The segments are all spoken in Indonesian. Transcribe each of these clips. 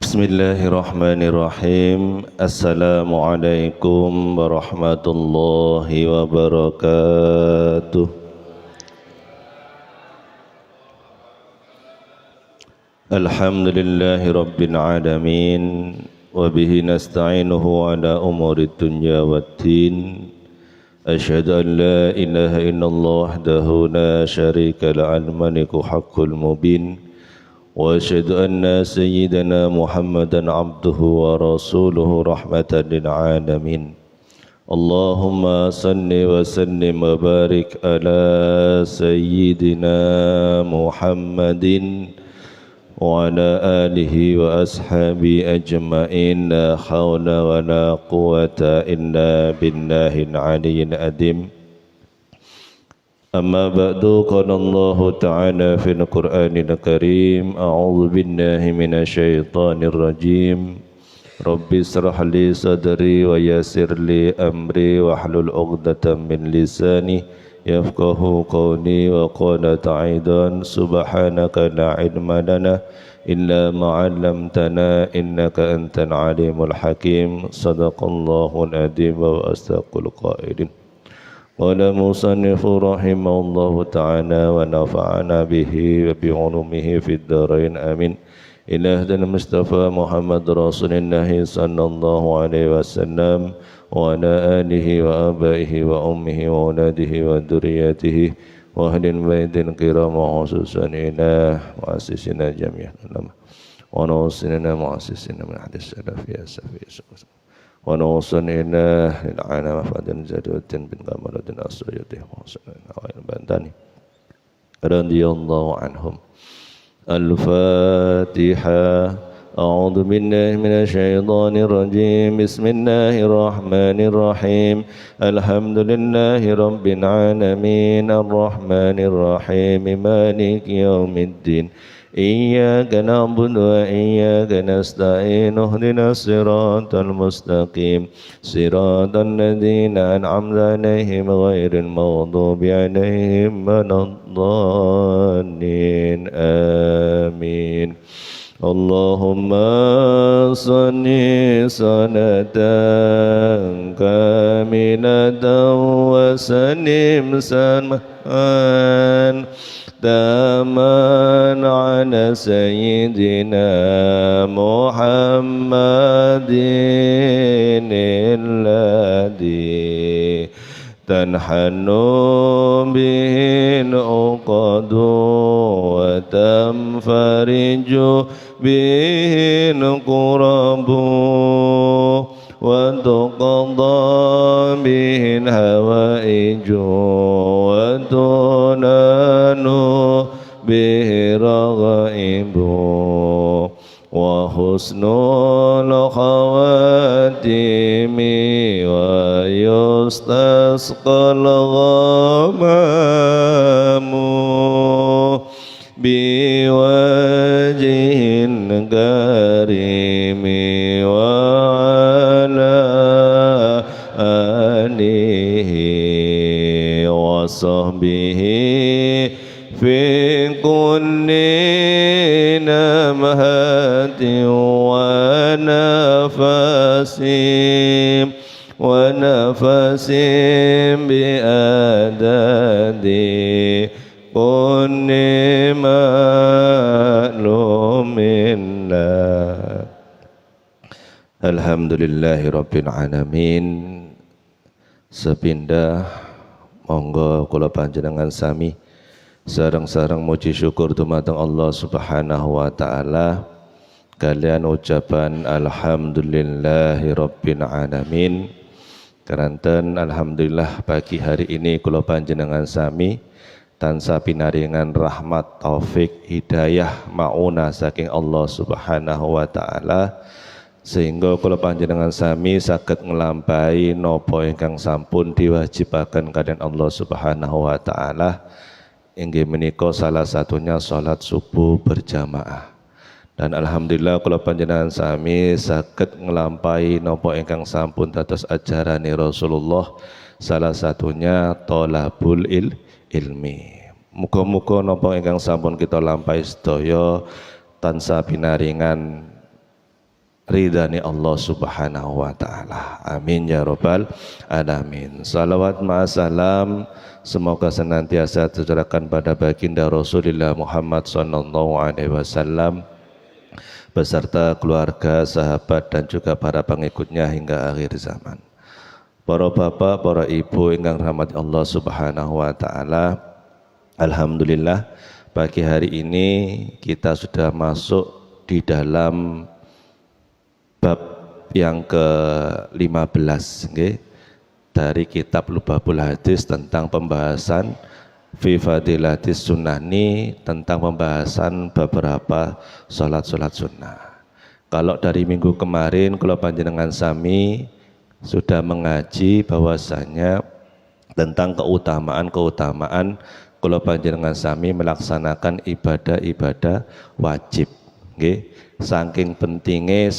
Bismillahirrahmanirrahim. Assalamualaikum warahmatullahi wabarakatuh. Alhamdulillahi rabbil alamin. Wabihi nasta'inuhu ala umuri dunya waddin. Asyhadu an la ilaha illallah wahdahu la syarika lahu al-maliku haqqul mubin. وأشهد أن سيدنا محمدا عبده ورسوله رحمة للعالمين اللهم صل وسلم وبارك على سيدنا محمد وعلى آله وأصحابه أجمعين لا حول ولا قوة إلا بالله العلي العظيم أما بعد قال الله تعالى في القرآن الكريم أعوذ بالله من الشيطان الرجيم رب اشرح لي صدري ويسر لي أمري واحلل عقدة من لساني يفقه قولي وقال تعالى سبحانك لا علم لنا إلا ما علمتنا إنك أنت العليم الحكيم صدق الله العظيم وأصدق القائلين قال مصنف رحمه الله تعالى ونفعنا به وبعلومه في الدارين آمين إلى هدى المصطفى محمد رسول الله صلى الله عليه وسلم وعلى آله وآبائه وأمه وأولاده وذريته وأهل البيت الكرام وخصوصا إلى مؤسسنا جميعا ونوصلنا مؤسسنا من أحد السلف يا سفي ونوصل إلى العالم فادن زادوتين بن كمال الدين السيوطي البنتاني رضي الله عنهم. الفاتحة. أعوذ بالله من الشيطان الرجيم بسم الله الرحمن الرحيم الحمد لله رب العالمين الرحمن الرحيم مالك يوم الدين إياك نعبد وإياك نستعين اهدنا الصراط المستقيم صراط الذين أنعمت عليهم غير المغضوب عليهم ولا الضالين آمين. اللهم صل صلاة كاملة وسلم سلما تاما على سيدنا محمد الذي تنحل به العقد وتنفرج به الكرب وتقضى به الهوائج وتنال به الرغائب وحسن الخواتيم ويستسقى الغمام بوجه كريم وعلى آله وصحبه في كل لمحة ونفس بأدد كل معلوم له. Alhamdulillahi rabbil alamin. Sepindah monggo kula panjenengan sami sareng-sareng muji syukur dumateng Allah Subhanahu wa taala kalian ucapan alhamdulillahi rabbil alamin. Keranten alhamdulillah pagi hari ini kula panjenengan sami tansah pinaringan rahmat taufik hidayah mauna saking Allah Subhanahu wa taala sehingga kula panjenengan sami saged nglampahi napa ingkang sampun diwajibaken kalian Allah Subhanahu wa taala inggih menika salah satunya salat subuh berjamaah. Dan alhamdulillah kula panjenengan sami saged nglampahi napa ingkang sampun dados ajarane Rasulullah, salah satunya thalabul ilmi. Muga-muga napa ingkang sampun kita lampahi sedaya tansah pinaringan ridhani Allah Subhanahu wa taala. Amin ya rabbal alamin. Salawat ma'asalam semoga senantiasa tercurahkan pada baginda Rasulullah Muhammad sallallahu alaihi wasallam beserta keluarga, sahabat dan juga para pengikutnya hingga akhir zaman. Para bapak, para ibu ingkang rahmati Allah Subhanahu wa taala, alhamdulillah pagi hari ini kita sudah masuk di dalam bab yang ke-15 nggih, dari kitab Lubabul Hadis tentang pembahasan fi fadilatis sunnani, tentang pembahasan beberapa sholat-sholat sunnah. Kalau dari minggu kemarin kalau panjenengan sami sudah mengaji bahwasanya tentang keutamaan kalau panjenengan sami melaksanakan ibadah-ibadah wajib nggih, saking pentingnya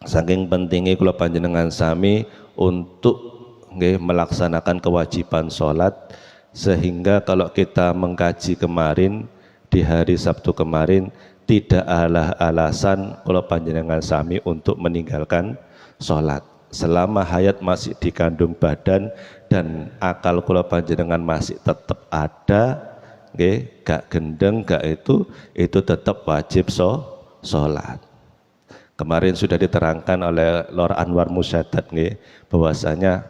saking pentingnya kalau panjenengan sami untuk melaksanakan kewajiban sholat, sehingga kalau kita mengkaji kemarin di hari Sabtu kemarin tidak ada alasan kalau panjenengan sami untuk meninggalkan sholat selama hayat masih dikandung badan dan akal kalau panjenengan masih tetap ada, gak gendeng gak itu tetap wajib sholat. Kemarin sudah diterangkan oleh Lor Anwar Musyadat bahwasanya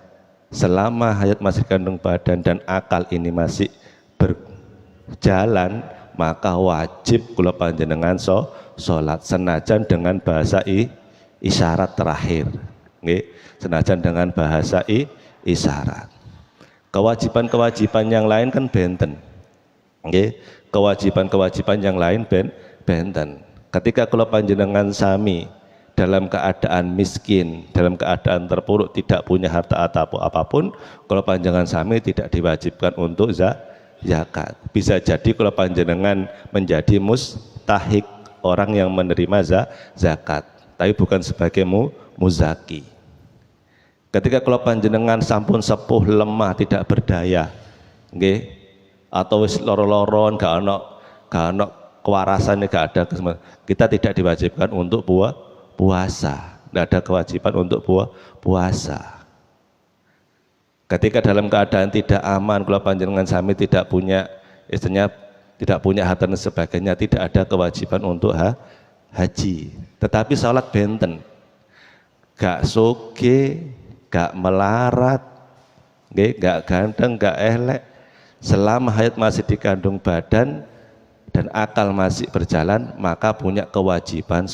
selama hayat masih kandung badan dan akal ini masih berjalan, maka wajib kula panjenengan sholat senajan dengan bahasa isyarat terakhir senajan dengan bahasa isyarat. Kewajiban-kewajiban yang lain kan benten kewajiban-kewajiban yang lain benten. Ketika kula panjenengan sami dalam keadaan miskin, dalam keadaan terpuruk, tidak punya harta atau apapun, kalau panjenengan sami tidak diwajibkan untuk zakat. Bisa jadi kalau panjenengan menjadi mustahik, orang yang menerima zakat, tapi bukan sebagai muzaki. Ketika kalau panjenengan sampun sepuh, lemah, tidak berdaya, atau wis loro-loron, gak ono kewarasannya, gak ada, kita tidak diwajibkan untuk puasa, tidak ada kewajiban untuk puasa. Ketika dalam keadaan tidak aman, kalau panjenengan sami tidak punya tidak punya harta dan sebagainya, tidak ada kewajiban untuk haji. Tetapi sholat benten, gak soge, gak melarat, gak ganteng, gak elek, selama hayat masih dikandung badan dan akal masih berjalan, maka punya kewajiban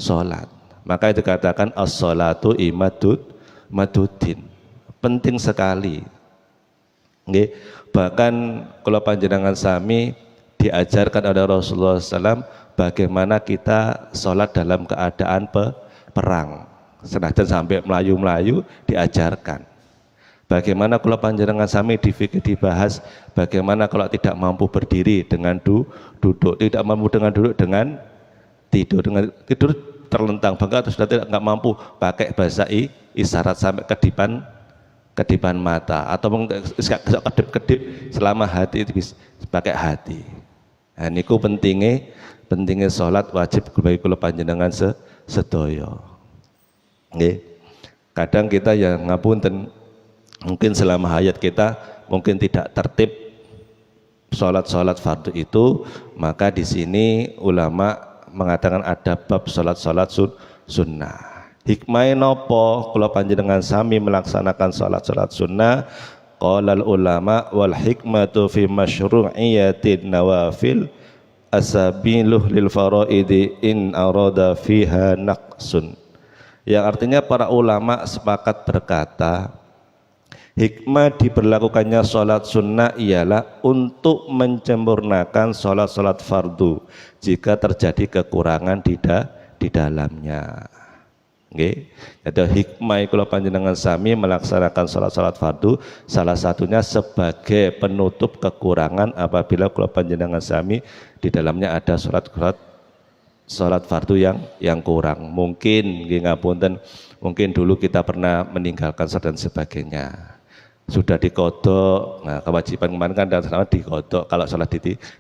sholat. Maka itu katakan as-sholatu imaduddin, penting sekali. Bahkan kalau panjenengan sami diajarkan oleh Rasulullah SAW bagaimana kita sholat dalam keadaan perang, senajan sampai melayu-melayu diajarkan. Bagaimana kalau panjenengan sami di fikih dibahas bagaimana kalau tidak mampu berdiri dengan duduk, tidak mampu dengan duduk dengan tidur terlentang bangga, atau sudah tidak mampu pakai bahasa isyarat sampai kedipan mata, atau kedip-kedip selama hati itu bisa pakai hati. Nah, niku pentingnya sholat wajib bagi kula panjenengan sedoyo. Kadang kita yang ngapunten, mungkin selama hayat kita mungkin tidak tertib sholat fardu itu, maka di sini ulama mengatakan ada bab sholat sunnah. Hikmah nopo kula panjenengan sami melaksanakan sholat sunnah? Qala ulama wal hikmatu fi masyru'iyatin nawafil asabiluh lil faraidi in arada fiha naqsun. Yang artinya para ulama sepakat berkata, hikmah diberlakukannya sholat sunnah ialah untuk menyempurnakan sholat fardu jika terjadi kekurangan di dalamnya. Jadi hikmah kalau panjenengan sami melaksanakan sholat fardu, salah satunya sebagai penutup kekurangan apabila kalau panjenengan sami di dalamnya ada sholat fardu yang kurang. Mungkin ngapunten, mungkin dulu kita pernah meninggalkan sholat dan sebagainya. sudah dikodok. Nah, kewajiban kemarin kan sama dikodok kalau sholat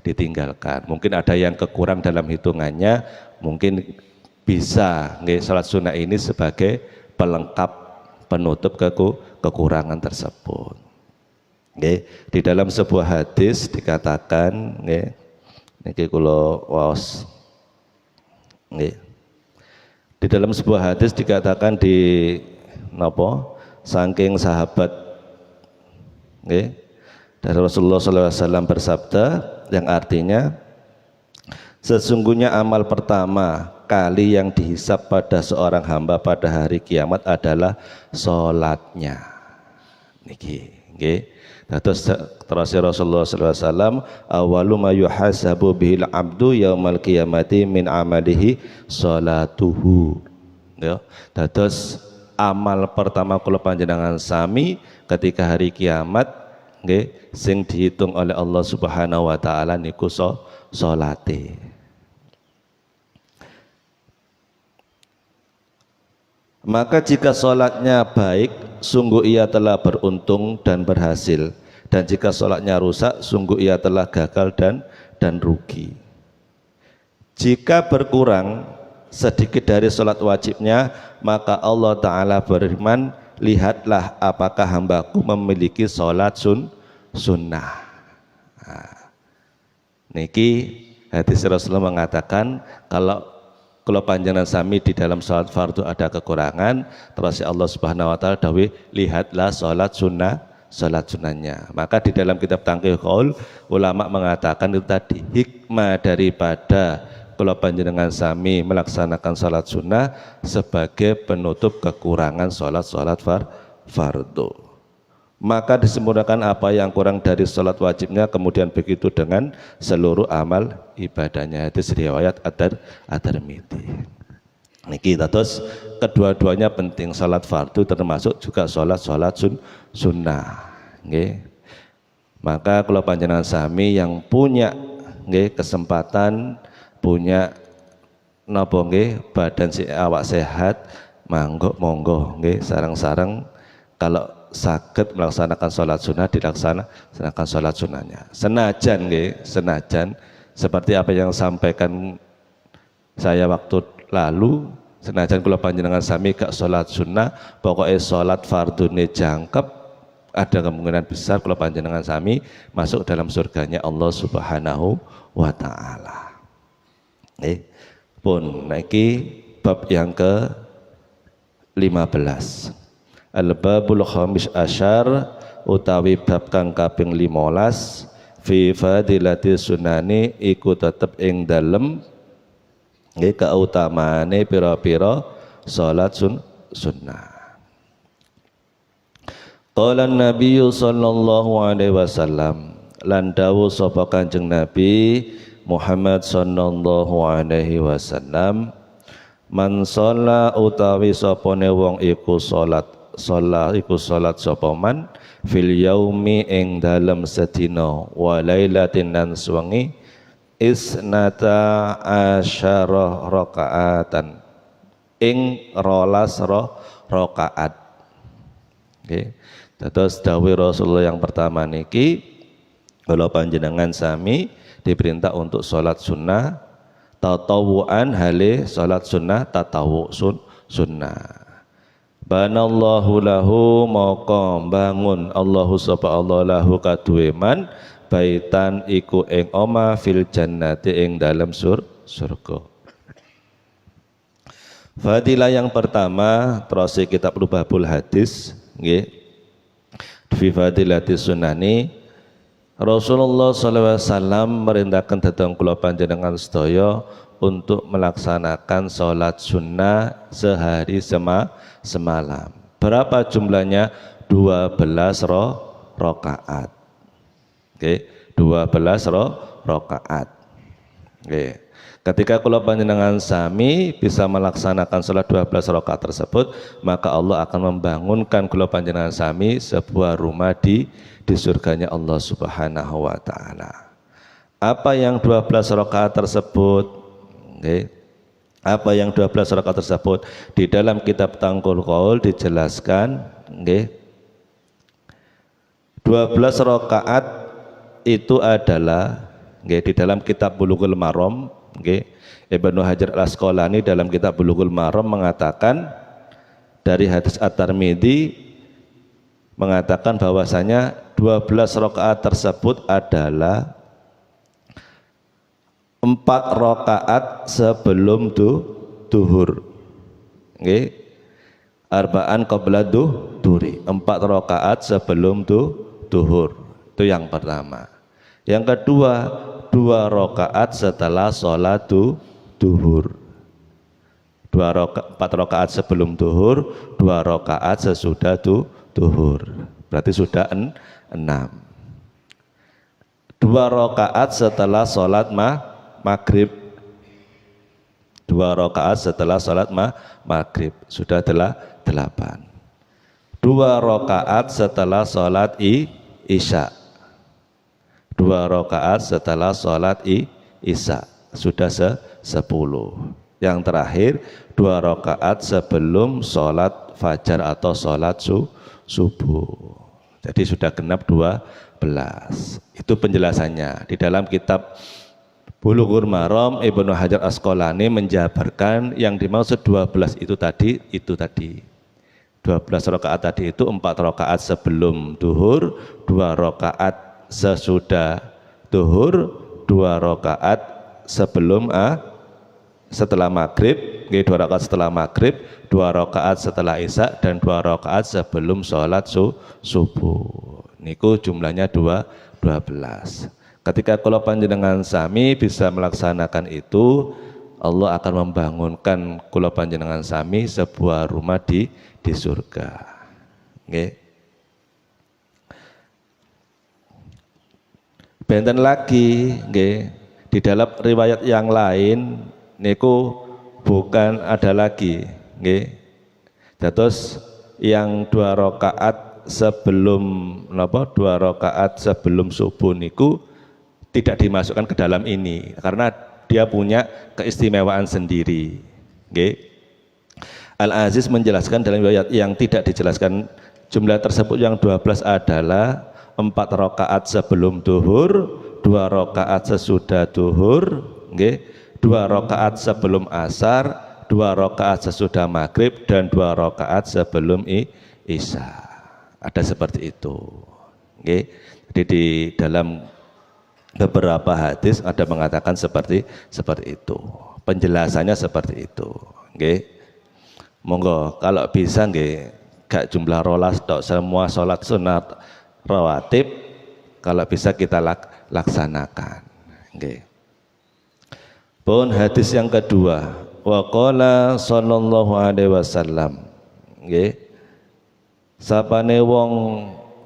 ditinggalkan. Mungkin ada yang kekurang dalam hitungannya, mungkin bisa sholat sunnah ini sebagai pelengkap penutup kekurangan tersebut. Di dalam sebuah hadis dikatakan, niki kula waos. Di dalam sebuah hadis dikatakan di napa saking sahabat dari Rasulullah SAW bersabda yang artinya sesungguhnya amal pertama kali yang dihisab pada seorang hamba pada hari kiamat adalah sholatnya. Niki, terus Rasulullah SAW awalu ma yuhasabu bihil abdu yaumal qiyamati min amalihi sholatuhu. Terus amal pertama kula panjenengan sami ketika hari kiamat sing dihitung oleh Allah Subhanahu wa taala niku salate. Maka jika salatnya baik, sungguh ia telah beruntung dan berhasil, dan jika salatnya rusak, sungguh ia telah gagal dan rugi. Jika berkurang sedikit dari salat wajibnya, maka Allah Ta'ala berfirman, lihatlah apakah hambaku memiliki salat sunnah. Nah, niki hadis Rasulullah mengatakan kalau panjenengan sami di dalam salat fardu ada kekurangan, terus Allah Subhanahu wa taala dawuh lihatlah salat sunnahnya. Maka di dalam kitab Tangqih Qaul ulama mengatakan itu tadi hikmah daripada kalau panjenengan sami melaksanakan salat sunnah sebagai penutup kekurangan salat fardu. Maka disempurnakan apa yang kurang dari salat wajibnya, kemudian begitu dengan seluruh amal ibadahnya. Hadis riwayat At-Tirmidzi. Niki terus kedua-duanya penting, salat fardu termasuk juga salat sunnah. Nggih. Maka kalau panjenengan sami yang punya kesempatan, punya napa badan awak sehat, monggo sarang-sarang kalau saged melaksanakan sholat sunnah dilaksanakan sholat sunnahnya. Senajan seperti apa yang sampaikan saya waktu lalu, senajan kula panjenengan sami gak sholat sunnah, pokoknya sholat fardune jangkep, ada kemungkinan besar kula panjenengan sami masuk dalam surganya Allah Subhanahu wa taala. Pun niki bab yang ke-15. Al-babul khamis asyar utawi bab kang kaping 15 fi fadilati sunani iku tetep ing dalem kautamane pira-pira salat sunnah. Qala Nabi sallallahu alaihi wasallam, lan dawuh sapa Kanjeng Nabi Muhammad sallallahu alaihi wasallam, man shalla utawi sapane wong iku salat sapa man fil yaumi ing dalem sedina wa lailatin lan suwengi isnata asyara rakaatan ing 12 rakaat. Terus dawuh Rasulullah yang pertama niki, kalau panjenengan sami diperintah untuk sholat sunnah tatawuan hale sholat sunnah tatawu sunnah. Banallahu lahu maka bangun Allahu sapa Allah lahu kaduwe man baitan iku ing oma fil jannati ing dalam surga. Fadilah yang pertama terus kitab Lubabul Hadis nggih. Fi fadilati sunani Rasulullah SAW merintahkan dhateng kula panjenengan sedaya untuk melaksanakan sholat sunnah sehari semalam. Berapa jumlahnya? 12 rakaat. Oke, 12 rakaat. Oke. Ketika kula panjenengan sami bisa melaksanakan sholat 12 rakaat tersebut, maka Allah akan membangunkan kula panjenengan sami sebuah rumah di surganya Allah Subhanahu wa taala. Apa yang 12 rakaat tersebut? Apa yang 12 rakaat tersebut? Di dalam kitab Tangqul Qaul dijelaskan 12 rakaat itu adalah di dalam kitab Bulughul Maram, Ibnu Hajar Al-Asqalani dalam kitab Bulughul Maram mengatakan dari hadis At-Tirmidzi mengatakan bahwasanya 12 rakaat tersebut adalah 4 rakaat sebelum duhur. Arba'an qabla duhuri, 4 rakaat sebelum duhur. Itu yang pertama. Yang kedua, 2 rakaat setelah sholat duhur. 4 rakaat sebelum duhur, 2 rakaat sesudah duhur. Berarti sudah 6. 2 rakaat setelah sholat maghrib. 2 rakaat setelah sholat maghrib sudah 8. 2 rakaat setelah sholat isya. 2 rakaat setelah sholat isya sudah 10. Yang terakhir 2 rakaat sebelum sholat fajar atau sholat subuh. Jadi sudah genap 12. Itu penjelasannya di dalam kitab Bulughul Maram. Ibnu Hajar Asqalani menjabarkan yang dimaksud 12 itu tadi 12 rakaat tadi itu 4 rakaat sebelum duhur, 2 rakaat sesudah duhur, 2 rakaat setelah maghrib, 2 rakaat setelah maghrib, 2 rakaat setelah isya, dan 2 rakaat sebelum sholat subuh. Niku jumlahnya 12. Ketika kalau panjenengan sami bisa melaksanakan itu, Allah akan membangunkan kula panjenengan sami sebuah rumah di surga. Benten lagi, di dalam riwayat yang lain niku bukan ada lagi, terus yang 2 rakaat sebelum 2 rakaat sebelum subuh niku tidak dimasukkan ke dalam ini karena dia punya keistimewaan sendiri. Al-Aziz menjelaskan dalam riwayat yang tidak dijelaskan jumlah tersebut yang 12 adalah 4 rakaat sebelum duhur, 2 rakaat sesudah duhur, 2 rakaat sebelum asar, 2 rakaat sesudah maghrib, dan 2 rakaat sebelum isya. Ada seperti itu. Jadi di dalam beberapa hadis ada mengatakan seperti itu. Penjelasannya seperti itu. Monggo kalau bisa gak jumlah rolas tok, semua sholat sunat rawatib kalau bisa kita laksanakan. Pun hadis yang kedua, wa qala sallallahu alaihi wasallam, sapane wong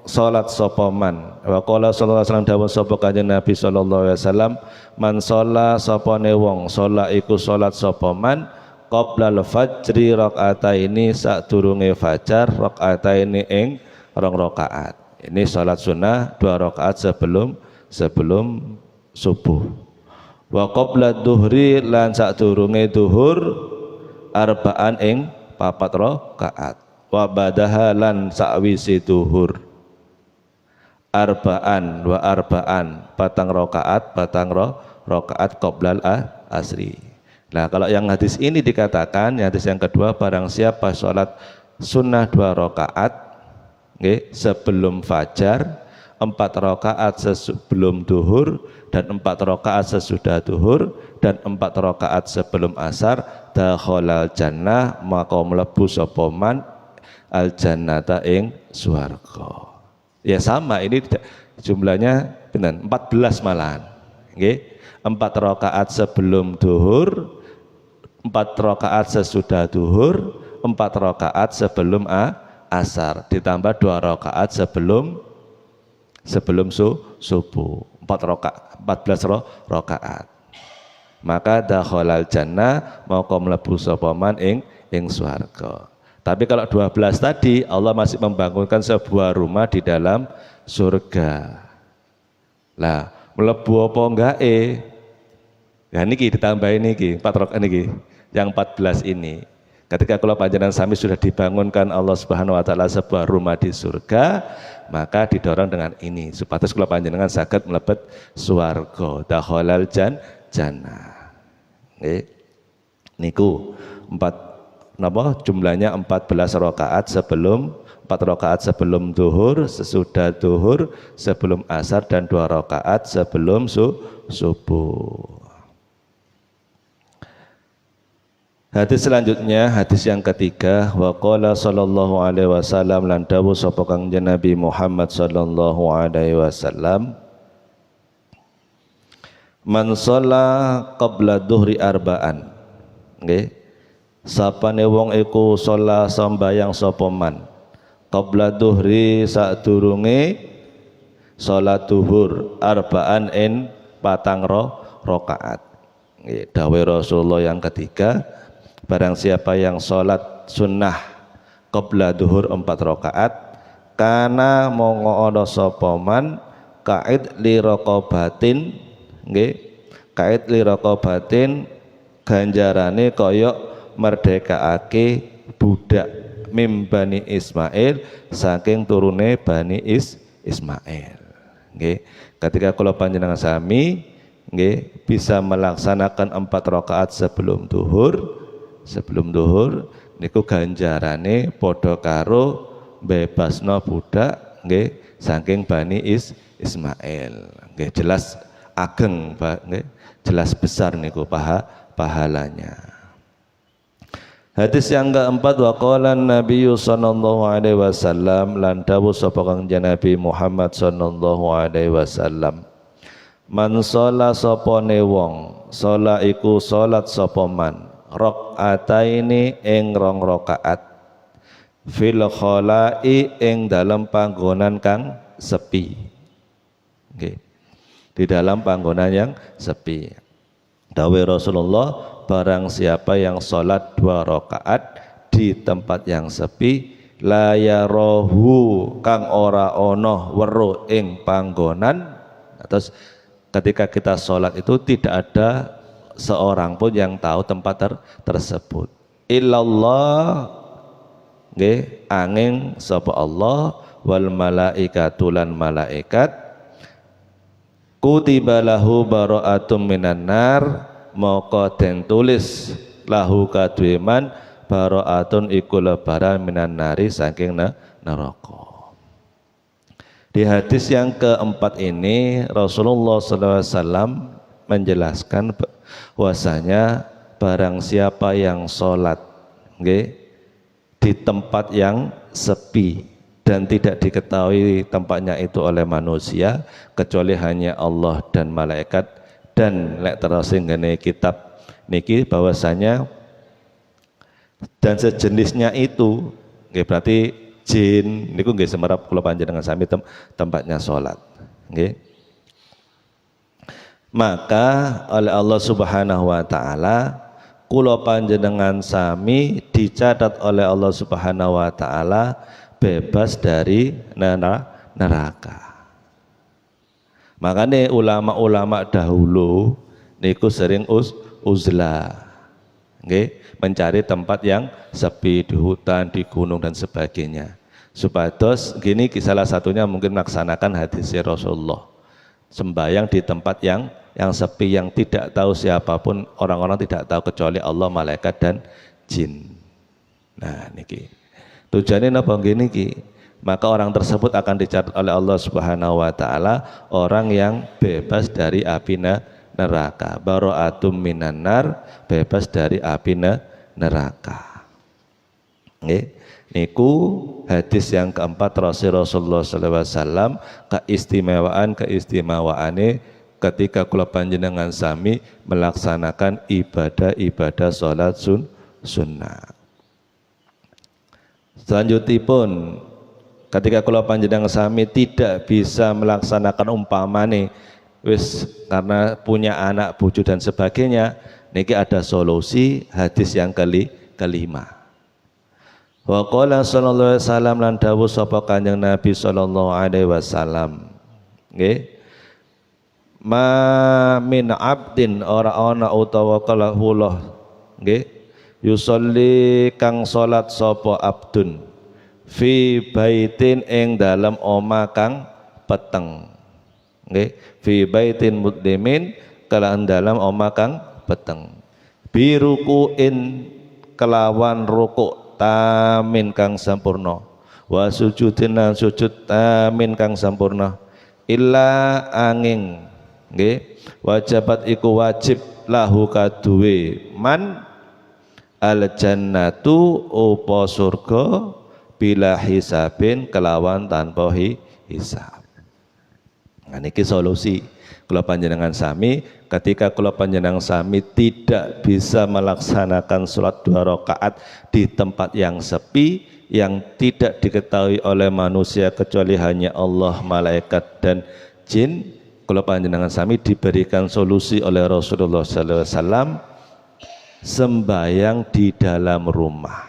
salat sapa man, wa qala sallallahu alaihi wasallam dawuh sapa kanjeng Nabi sallallahu alaihi wasallam, man shalla sapane wong salat iku salat sapa man qoblal fajri rakaataini sadurunge fajar rakaataini ing 2 rakaat. Ini salat sunnah 2 rakaat sebelum subuh. Wa qabla duhri lan sadurunge duhur arba'an ing 4 rakaat. Wa badaha lan sakwise duhur arba'an wa arba'an 4 rakaat qoblal asri. Nah, kalau yang hadis ini dikatakan, hadis yang kedua, barang siapa sholat sunnah 2 rakaat sebelum fajar, 4 rakaat sebelum duhur, dan 4 rakaat sesudah duhur, dan 4 rakaat sebelum asar, dakhalal jannah, maka mlebu sapa man al jannata ing swarga. Ya sama, ini jumlahnya benar 14 malahan. 4 rakaat sebelum duhur, 4 rakaat sesudah duhur, 4 rakaat sebelum asar, ditambah 2 rakaat sebelum subuh, 14 rakaat. Maka dakhalal jannah, maka mlebu sapa man ing swarga. Tapi kalau 12 tadi Allah masih membangunkan sebuah rumah di dalam surga. Lah, mlebu apa enggak ya niki ditambahin niki 4 rakaat niki yang 14 ini. Ketika kula panjenengan sami sudah dibangunkan Allah Subhanahu wa taala sebuah rumah di surga, maka didorong dengan ini supados kula panjenengan saged mlebet swarga dakhalal jannah. Nggih. Niku 4 napa jumlahnya 14 rakaat sebelum 4 rakaat sebelum zuhur, sesudah zuhur, sebelum asar dan 2 rakaat sebelum subuh. Hadis selanjutnya, hadis yang ketiga, wa qala sallallahu alaihi wasallam lan dawuh sapa Kanjeng Nabi Muhammad sallallahu alaihi wasallam, man shalla qabla dhuhri arba'an. Nggih. Sapane wong iku shalla sembayang sapa man qabla dhuhri sadurunge salat zuhur arba'an en 4 rakaat. Nggih, dawuh Rasulullah yang ketiga, barang siapa yang sholat sunnah qabla duhur 4 rakaat kana monggo ana sapa man kaid li raqabatin, nggih, kaid li raqabatin ganjarane kaya merdekaake budak mim Bani Ismail saking turune Bani Ismail. Nggih, ketika kula panjenengan sami nggih bisa melaksanakan 4 rakaat sebelum duhur niku ganjarane padha karo bebasno budak nggih saking Bani Ismail. Nggih jelas ageng nggih, jelas besar niku pahalanya. Hadis yang keempat, wa qala Nabi sallallahu alaihi wasallam lan dawuh sapa Kanjeng Nabi Muhammad sallallahu alaihi wasallam, man shalla sapane wong shalla iku salat sapa man rakaataini ing 2 rakaat fil khalai ing dalam panggonan kang sepi. Nggih. Di dalam panggonan yang sepi. Dawuh Rasulullah, barang siapa yang salat 2 rakaat di tempat yang sepi la yarahu kang ora ana weruh ing panggonan. Terus ketika kita salat itu tidak ada seorang pun yang tahu tempat tersebut. Illallah, nggih, angin sapa Allah wal malaikatu lan malaikat kutiba lahu bara'atum minan nar maka den tulis lahu kaduwe man bara'atun iku lebaran minan nari saking neraka. Di hadis yang keempat ini Rasulullah SAW menjelaskan bahwasanya barang siapa yang sholat nggih di tempat yang sepi dan tidak diketahui tempatnya itu oleh manusia kecuali hanya Allah dan malaikat dan lek terus ngene kitab niki bahwasanya dan sejenisnya itu nggih berarti jin niku nggih semerap kula panjenengan sami tempatnya sholat nggih. Maka oleh Allah Subhanahu wa taala kula panjenengan sami dicatat oleh Allah Subhanahu wa taala bebas dari neraka. Makanya ulama-ulama dahulu niku sering uzlah nggih, mencari tempat yang sepi di hutan, di gunung dan sebagainya. Supados gini salah satunya mungkin melaksanakan hadis Rasulullah. Sembayang di tempat yang sepi, yang tidak tahu siapapun, orang-orang tidak tahu kecuali Allah, malaikat dan jin. Nah niki tujuannya napa niki? Maka orang tersebut akan dicatat oleh Allah Subhanahu wa taala orang yang bebas dari api neraka. Bara'atum minan nar, bebas dari api neraka. Nggih. Niku hadis yang keempat Rasulullah SAW keistimewaane ketika kula panjenengan sami melaksanakan ibadah salat sunnah. Selanjutipun ketika kula panjenengan sami tidak bisa melaksanakan umpamane wis karena punya anak, bojo dan sebagainya, niki ada solusi hadis yang kelima. Wa qala sallallahu alaihi wasallam lan dawuh sapa Kanjeng Nabi sallallahu alaihi wasallam nggih, ma min abdin ora ana utawa kalahullah nggih yusolli kang salat sapa abdun fi baitin ing dalam oma kang peteng. Nggih, fi baitin muslimin kalawan dalam oma kang peteng. Birukuin kelawan rukuk tamin kang sampurna, wa sujudin lan sujud tamin kang sampurna, illa angin nggih wajibat iku wajib lahu kaduwe man al jannatu upa surga bila hisabin kelawan tanpa hisab. Nah niki solusi kula panjenengan sami ketika kula panjenengan sami tidak bisa melaksanakan sholat 2 rakaat di tempat yang sepi yang tidak diketahui oleh manusia kecuali hanya Allah, malaikat dan jin. Kula panjenengan sami diberikan solusi oleh Rasulullah sallallahu alaihi wasallam sembayang di dalam rumah.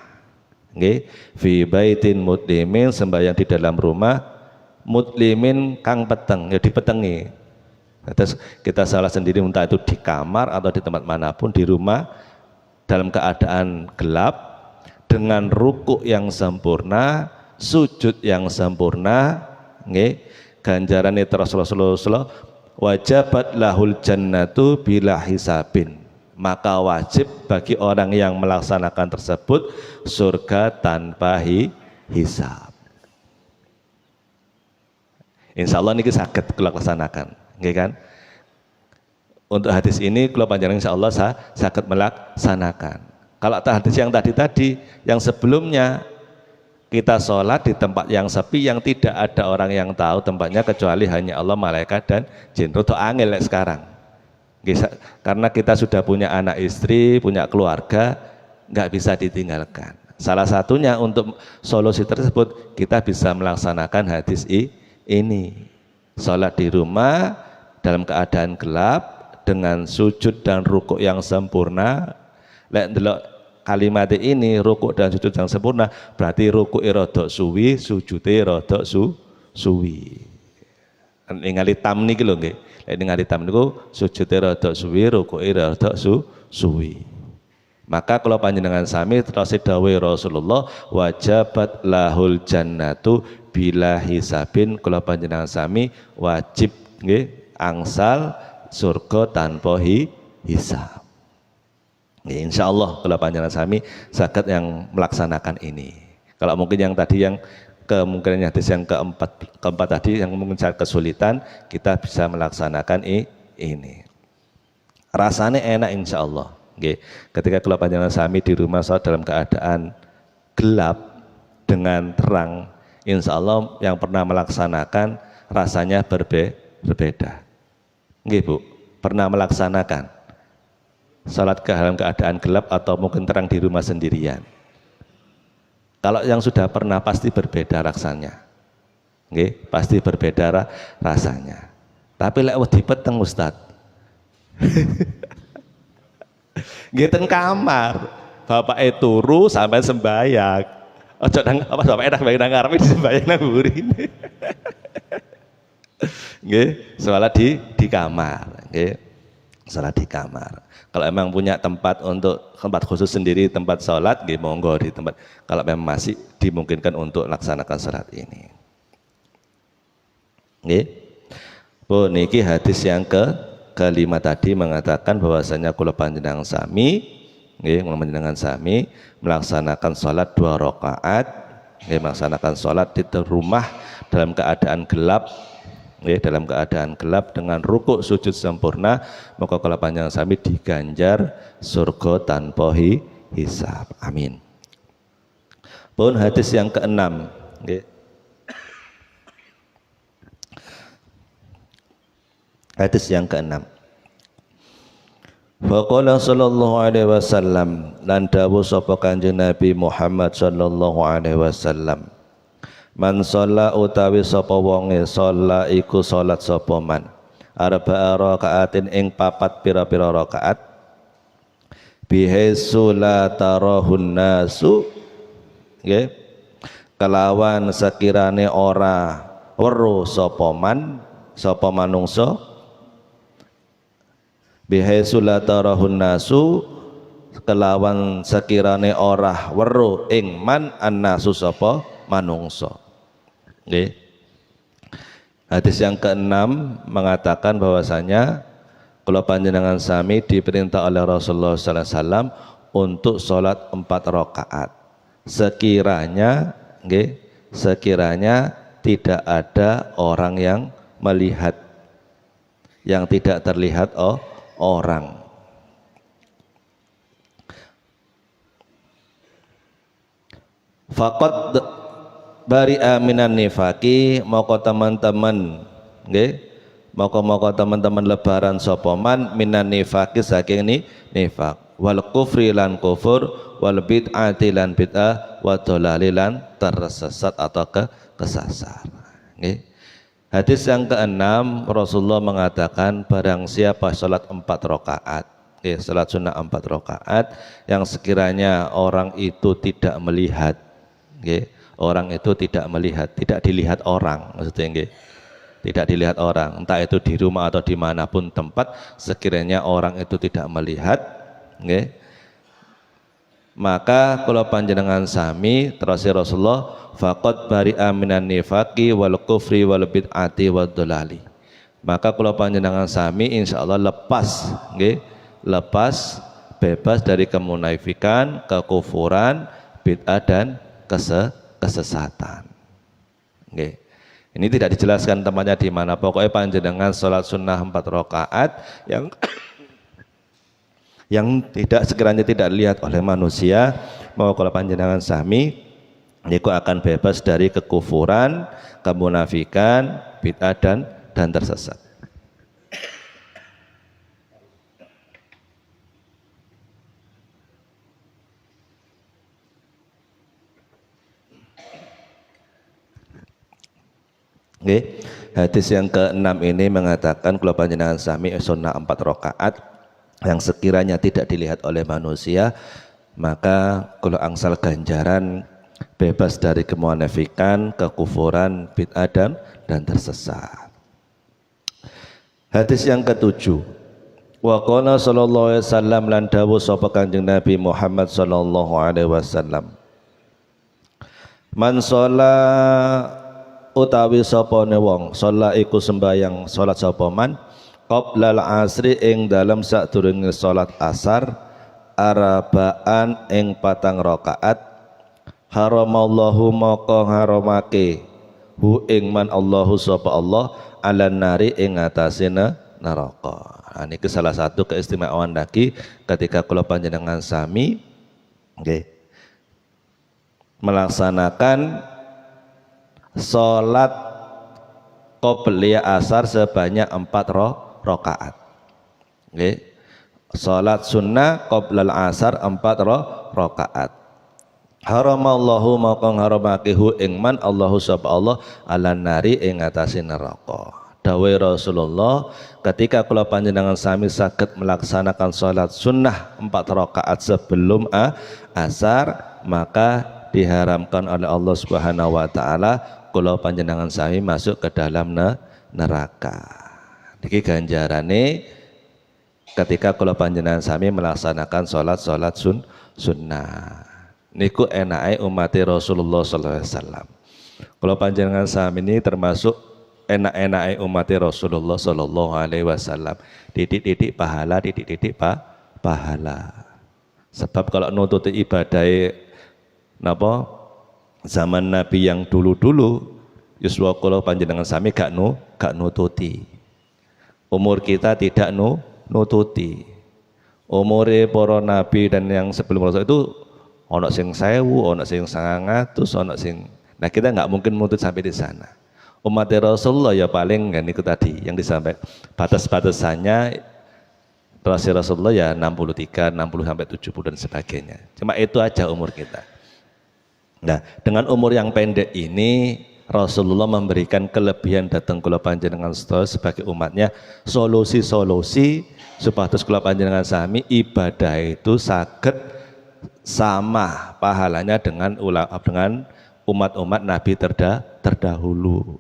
Nggih, fi baitin muslimin sembayang di dalam rumah, muslimin kang peteng ya dipetengi. Terus kita salah sendiri entah itu di kamar atau di tempat manapun di rumah dalam keadaan gelap dengan rukuk yang sempurna, sujud yang sempurna, nggih. Ganjaran itu Rasulullah wajibat lahul jannatu bila hisabin, maka wajib bagi orang yang melaksanakan tersebut surga tanpa hisab. Insya Allah ini sakit kalau laksanakan, kan? Untuk hadis ini kalau panjenengan insya Allah sakit melaksanakan. Kalau hadis yang tadi yang sebelumnya kita sholat di tempat yang sepi yang tidak ada orang yang tahu tempatnya kecuali hanya Allah, malaikat dan jin. Roto angel sekarang. Karena kita sudah punya anak istri, punya keluarga, nggak bisa ditinggalkan. Salah satunya untuk solusi tersebut kita bisa melaksanakan hadis ini. Sholat di rumah dalam keadaan gelap dengan sujud dan rukuk yang sempurna. Kalimat ini rukuk dan sujud yang sempurna berarti rukuk rodok suwi, sujudnya rodok suwi. Ningali tam niki lho nggih. Lek ningali tam niku sujudnya rodok suwi, rukuke rodok suwi. Maka kalau panjenengan sami terus dawuh Rasulullah wajibat lahul jannatu bila hisabin, kalau panjenengan sami wajib nggih angsal surga tanpa hisab. Ya, insya Allah kalau panjenengan sami saged yang melaksanakan ini. Kalau mungkin yang tadi yang kemungkinan hadis yang keempat tadi yang mungkin kesulitan, kita bisa melaksanakan ini. Rasanya enak insya Allah. Okay. Ketika kalau panjenengan sami di rumah sholat dalam keadaan gelap dengan terang, insya Allah yang pernah melaksanakan rasanya berbeda. Nggih Bu, pernah melaksanakan salat dalam keadaan gelap atau mungkin terang di rumah sendirian. Kalau yang sudah pernah pasti berbeda rasanya. Nggih, pasti berbeda rasanya. Tapi lek wedi peteng Ustaz. Nggih ten kamar. Bapake turu sampai sembahyang. Ojo nang apa bapake nang sembahyang nang ngarepe sembahyang nang burine. Nggih, salat di kamar, nggih. Salat di kamar. Kalau emang punya tempat untuk tempat khusus sendiri tempat sholat, nggih monggo di tempat. Kalau memang masih dimungkinkan untuk laksanakan sholat ini. Nggih. Bu niki hadis yang kelima tadi mengatakan bahwasanya kula panjenengan sami, nggih kula panjenengan sami melaksanakan sholat 2 rakaat, nggih melaksanakan sholat di rumah dalam keadaan gelap. Dalam keadaan gelap dengan rukuk sujud sempurna, maka kalau panjang sami diganjar surga tanpa hisab. Amin. Pun hadis yang keenam. Hadis yang keenam. Faqala sallallahu alaihi wasallam, lan dawuh sapa Kanjeng Nabi Muhammad sallallahu alaihi wasallam, man sholla utawi sapa wonge sholla iku sholat sapa man arba'a rakaatin ing 4 pira-pira rakaat bihaisu la tarahun nasu, nggih kelawan sekirane ora weruh sapa man sapa manungsa, bihaisu la tarahun nasu kelawan sekirane ora weruh ing man annasu sapa manungso. Nggih. Hadis yang keenam mengatakan bahwasanya kula panjenengan sami diperintah oleh Rasulullah sallallahu alaihi wasallam untuk sholat 4 rakaat. Sekiranya tidak ada orang yang melihat, yang tidak terlihat orang. Faqad bari'a minan nifaqi, moko teman-teman nggih, moko teman-teman lebaran sapa man minan nifaqi saking nifaq, wal kufri lan kufur, wal bid'ati lan bid'ah, wa dhalali lan tersesat atau kesasar. Nggih. Hadis yang keenam Rasulullah mengatakan barang siapa salat 4 rakaat, salat sunnah 4 rakaat yang sekiranya orang itu tidak melihat, orang itu tidak melihat, tidak dilihat orang, maksudnya tidak dilihat orang, entah itu di rumah atau dimanapun tempat, sekiranya orang itu tidak melihat, maka kalau panjenengan sami terus Rasulullah faqad bari'a minan nifaqi wal kufri wal bid'ati wad dhalali, maka kalau panjenengan sami insyaallah lepas, lepas bebas dari kemunafikan, kekufuran, bid'ah dan kesesatan. Ini tidak dijelaskan tempatnya di mana. Pokoknya panjenengan sholat sunnah 4 rakaat yang tidak sekiranya tidak dilihat oleh manusia, mau kalau panjenengan sami niku akan bebas dari kekufuran, kemunafikan, bid'ah dan tersesat. Hadis yang ke-6 ini mengatakan kalau panjenengan sami sunnah 4 rakaat yang sekiranya tidak dilihat oleh manusia, maka kalau angsal ganjaran bebas dari kemunafikan, kekufuran, bid'ah dan tersesat. Hadis yang ke-7, wa qala sallallahu alaihi wasallam lan dawuh sapa Kanjeng Nabi Muhammad sallallahu alaihi wasallam, man sholat utawi sapane wong sholat iku sembayang salat sapa man qoblal asri ing dalem sadurunge salat asar arbaan ing 4 rakaat haramallahu maka haramake hu ing man Allahu sapa Allah alan nari ing atase neraka. Niki salah satu keistimewaan lagi ketika kula panjenengan sami melaksanakan sholat qobliyah asar sebanyak 4 rakaat. Sholat sunnah qoblal asar 4 rakaat. Haramallahu maka haramakehu ing man Allahu sapa Allah alan nari ing atase neraka. Dawuh Rasulullah, ketika kula panjenengan sami saged melaksanakan sholat sunnah 4 rakaat sebelum asar, maka diharamkan oleh Allah Subhanahu wa taala kula panjenengan sami masuk ke dalam neraka. Niki ganjarane ketika kula panjenengan sami melaksanakan salat sunnah. Niku enake umat Rasulullah sallallahu alaihi wasallam. Kula panjenengan sami ini termasuk enak-enake umat Rasulullah sallallahu alaihi wasallam. Titik-titik pahala, titik-titik pahala. Sebab kalau nututi ibadah napa zaman Nabi yang dulu-dulu yuswa kula panjenengan sami gak nututi. Umur kita tidak nututi. Umure para nabi dan yang sebelum Rasul itu ono sing 1000, ono sing 900, ono sing. Nah, kita nggak mungkin menuntut sampai di sana. Umat Rasulullah ya paling kan itu tadi yang disampaikan batas-batasannya Rasulullah ya 63, 60 sampai 70 dan sebagainya. Cuma itu aja umur kita. Nah, dengan umur yang pendek ini Rasulullah memberikan kelebihan datang kula panjenengan sedaya sebagai umatnya solusi-solusi supados kula panjenengan sami ibadah itu saged sama pahalanya dengan umat-umat Nabi terdahulu.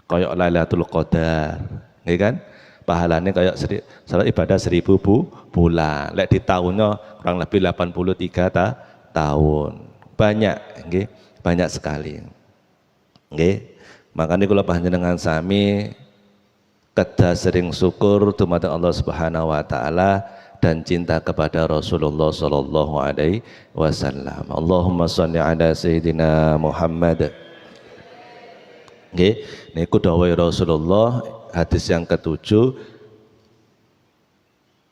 Kayak Lailatul Qadar, ya kan? Pahalanya kayak salat ibadah 1000 bulan. Lek di tahunnya kurang lebih 83 tahun. Banyak, nggih. banyak sekali. Nggih. Makanya kula panjenengan sami kedah sering syukur dumateng Allah Subhanahu wa taala dan cinta kepada Rasulullah sallallahu alaihi wasallam. Allahumma shalli ala sayyidina Muhammad. Nggih, niku dawuh Rasulullah hadis yang ketujuh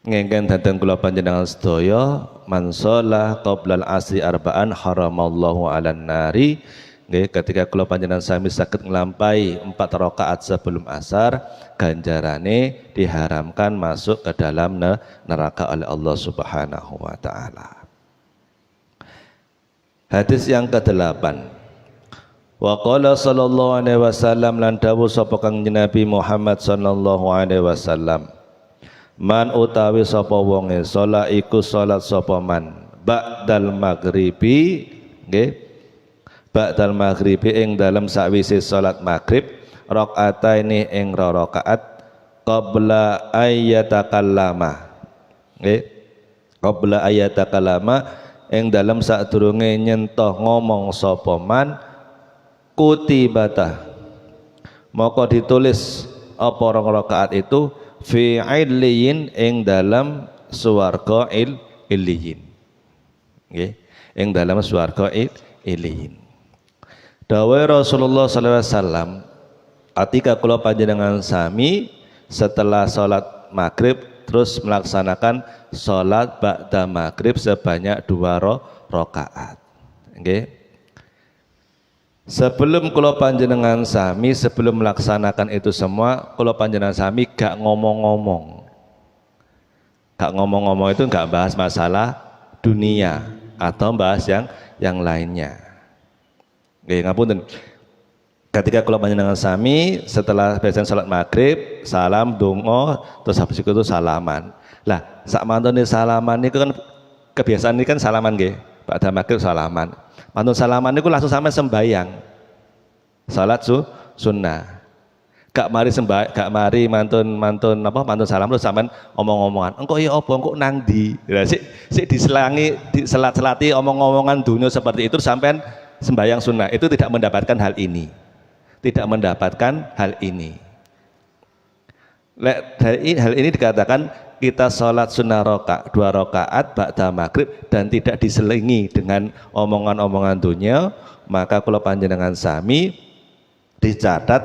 ngengken dhateng kula panjenengan sedaya man shalah qoblal asri arba'an haramallahu 'alan nari. Nggih, ketika kula panjenengan sami saged nglampahi 4 rakaat sebelum asar, ganjarane diharamkan masuk ke dalam neraka oleh Allah Subhanahu wa taala. Hadis yang ke-8. Wa qala sallallahu alaihi wasallam lan dawuh sapa Kanjeng Nabi Muhammad sallallahu alaihi wasallam. Man utawi sapa wonge salat iku salat sapa man ba'dal maghribi, nggih. Ba'dal maghribi ing dalem sakwise salat maghrib rakaataini ing rakaat qabla ayyatakallama, nggih, qabla ayyatakallama ing dalem sadurunge nyentuh ngomong sapa man kutibata maka ditulis apa rakaat itu fi illiyin ing dalem swarga illiyin, nggih, ing dalem swarga illiyin. Dawuh Rasulullah sallallahu alaihi wasallam, ketika kula panjenengan sami setelah salat maghrib terus melaksanakan salat ba'da maghrib sebanyak 2 rakaat. Nggih. Sebelum kula panjenengan sami, sebelum melaksanakan itu semua, kula panjenengan sami gak ngomong-ngomong. Gak ngomong-ngomong itu gak bahas masalah dunia atau bahas yang lainnya. Nggih, ngapunten. Ketika kula panjenengan sami setelah beres salat maghrib, salam donga, terus habis itu salaman. Lah, sak mantune salaman niku kan kebiasaan ini kan salaman nggih. Ba'da maghrib salaman. Mantun salaman niku langsung sampean sembayang. Salat sunnah. Gak mari gak mari mantun salam terus sampean omong-omongan. Engko ya apa engko nang ndi? Lah sik diselangi diselat-selati omong-omongan dunia seperti itu sampean sembahyang sunnah itu tidak mendapatkan hal ini, tidak mendapatkan hal ini. Hal ini dikatakan kita sholat sunnah 2 rakaat ba'da maghrib dan tidak diselingi dengan omongan-omongan dunia, maka kula panjenengan sami dicatat,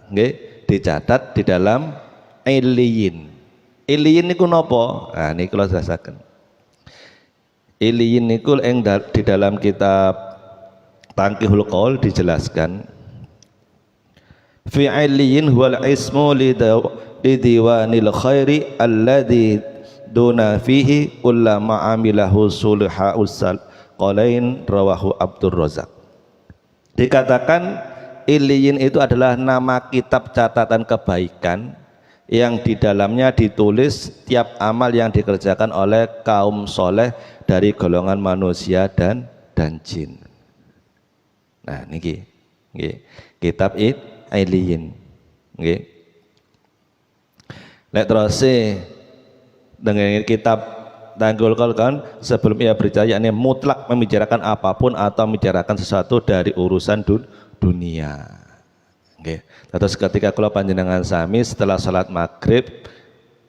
nggih, dicatat di dalam illiyin. Illiyin niku napa? Nah niki kula jelasaken. Illiyin niku di dalam kitab Tangkihul Qaul dijelaskan fi illiyin huwal ismu li diwanil khairi alladhi duna fihi kullama amilahu sulha usal qalain rawahu Abdur Razak. Dikatakan illiyin itu adalah nama kitab catatan kebaikan yang di dalamnya ditulis tiap amal yang dikerjakan oleh kaum soleh dari golongan manusia dan jin. Nah niki nggih kitab illiyin nggih. Lek teruse dengan kitab Tangkihul Qaul kan sebelum ia berbicara yakni mutlak membicarakan apapun atau membicarakan sesuatu dari urusan dunia. Nggih. Terus ketika kula panjenengan sami setelah salat maghrib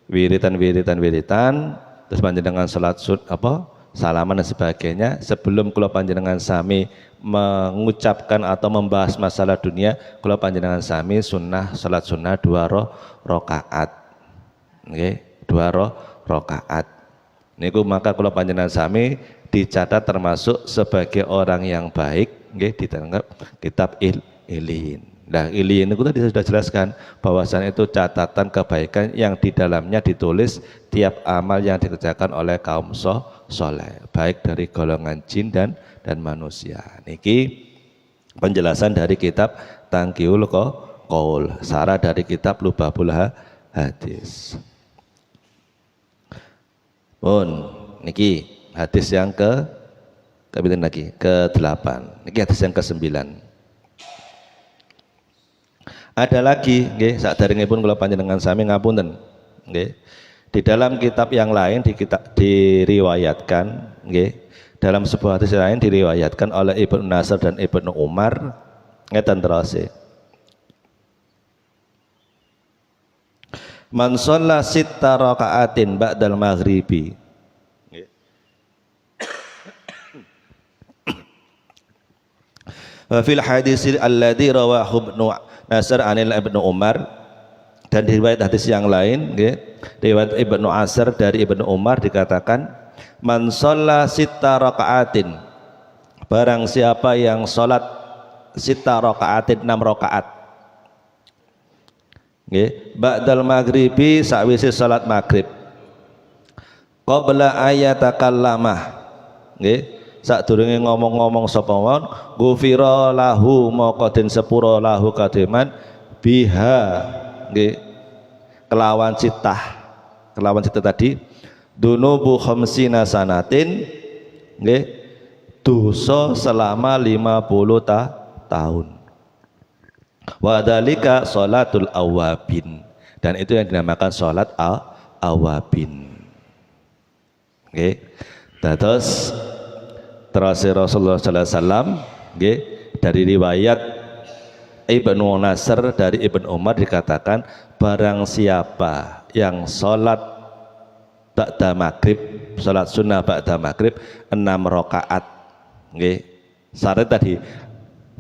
wiritan terus panjenengan salat salaman dan sebagainya, sebelum kula panjenengan sami mengucapkan atau membahas masalah dunia, kula panjenengan sami salat sunnah 2 rakaat. Nggih, 2 rakaat. Niku maka kula panjenengan sami dicatat termasuk sebagai orang yang baik, nggih, ditangkap kitab illiyin. Nah, illiyin itu tadi sudah jelaskan bahwasannya itu catatan kebaikan yang di dalamnya ditulis tiap amal yang dikerjakan oleh kaum soleh, baik dari golongan jin dan manusia. Niki penjelasan dari kitab Tangkihul Qaul, sarah dari kitab Lubabul Hadis. Niki hadis yang ke-8. Niki hadis yang ke-9. Ada lagi nggih saderengipun kula panjenengan sami ngapunten nggih. Di dalam kitab yang lain diriwayatkan nggih dalam sebuah hadis lain diriwayatkan oleh Ibnu Nasr dan Ibnu Umar ngeten terase. Man shalla sitta raka'atin ba'dal maghribi. Wa fil hadis alladzi rawahu Ibnu Nasr anil Ibnu Umar, dan di riwayat hadis yang lain nggih, riwayat Ibnu Nasr dari Ibnu Umar dikatakan man shalla sitta raka'atin, barang siapa yang salat sitta raka'atin 6 rakaat nggih ba'dal maghribi sakwise salat maghrib qabla ayatakallamah nggih sadurunge ngomong-ngomong sapa wong ghufira lahu maka den sepura lahu kademan biha nggih kelawan citah tadi dunubu khamsina sanatin nggih dosa selama 50 tahun. Wa dzalika sholatul awabin, dan itu yang dinamakan salat awabin. Nggih. Terus Rasulullah sallallahu alaihi wasallam nggih dari riwayat Ibnu Nasr dari Ibnu Umar dikatakan barang siapa yang salat ba'da maghrib, salat sunnah ba'da maghrib 6 rakaat nggih.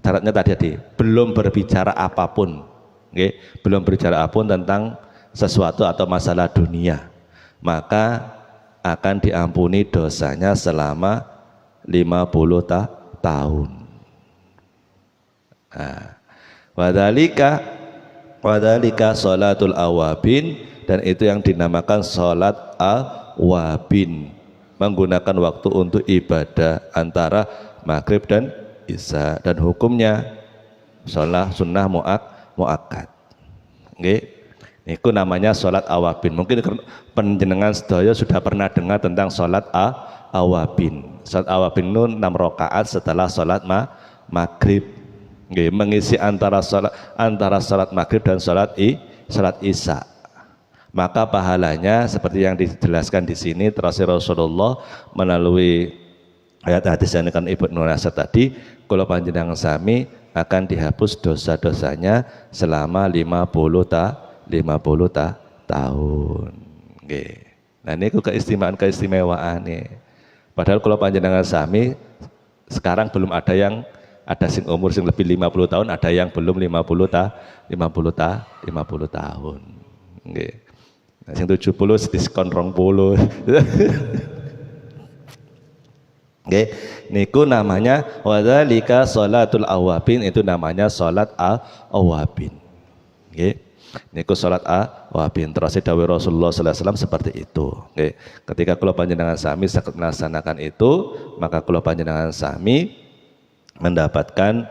Syaratnya tadi belum berbicara apapun nggih, belum berbicara apapun tentang sesuatu atau masalah dunia, maka akan diampuni dosanya selama 50 tahun. Nah, wadhalika sholatul awabin, dan itu yang dinamakan sholat awabin, menggunakan waktu untuk ibadah antara maghrib dan isya, dan hukumnya sholat sunnah muakkad nggih. Niku namanya sholat awabin. Mungkin penjenengan sedaya sudah pernah dengar tentang sholat awabin. Sholat awabin itu 6 rakaat setelah sholat maghrib nggih, mengisi antara sholat maghrib dan sholat isya. Maka pahalanya seperti yang dijelaskan di sini terus Rasulullah melalui ayat hadis yang kan Ibnu Nasr tadi, kalau panjenengan sami akan dihapus dosa-dosanya selama 50 tahun. Nggih. Nah niku keistimewaan nih. Padahal kalau panjenengan sami sekarang belum ada sing umur sing lebih 50 tahun, ada yang belum 50 tahun. Nggih. Nah, sing 70 diskon 20. Nggih, niku namanya wadzalika sholatul awabin, itu namanya salat awabin. Nggih. Niku salat awabin. Terus dawuh Rasulullah sallallahu alaihi wasallam seperti itu. Nggih. Ketika kula panjenengan sami saged melaksanakan itu, maka kula panjenengan sami mendapatkan